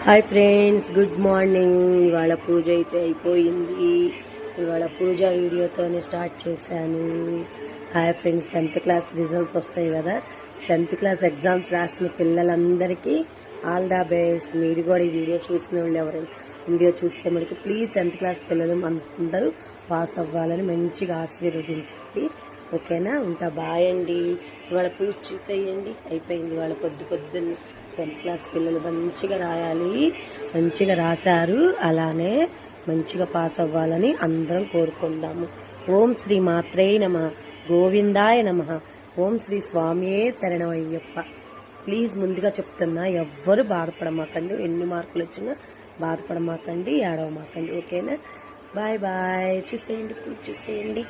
Hi friends, good morning. ఇవాళ పూజ అయితే అయిపోయింది. ఇవాళ పూజ వీడియోతోనే స్టార్ట్ చేశాను. Hi friends, 10th class results వస్తాయి కదా. 10th క్లాస్ ఎగ్జామ్స్ రాసిన పిల్లలందరికీ ఆల్ ద బెస్ట్. మీరు కూడా ఈ వీడియో చూసిన వాళ్ళు ఎవరైనా వీడియో చూస్తే మనకి ప్లీజ్ 10th క్లాస్ పిల్లలు అందరూ పాస్ అవ్వాలని మంచిగా ఆశీర్వదించండి. ఓకేనా? ఉంటా. బాయ్ అండి. ఇవాళ పూజ చూసేయండి. అయిపోయింది. ఇవాళ పొద్దున్న 10th క్లాస్ పిల్లలు మంచిగా రాయాలి. మంచిగా రాశారు. అలానే మంచిగా పాస్ అవ్వాలని అందరం కోరుకుందాము. ఓం శ్రీ మాత్రే నమః, గోవిందాయ నమః, ఓం శ్రీ స్వామియే శరణమయ్యప్ప. ప్లీజ్ ముందుగా చెప్తున్నా, ఎవ్వరు బాధపడమాకండి. ఎన్ని మార్కులు వచ్చినా బాధపడమాకండి, ఏడవమాకండి. ఓకేనా? Bye bye. చూసేయండి, పూజ చూసేయండి.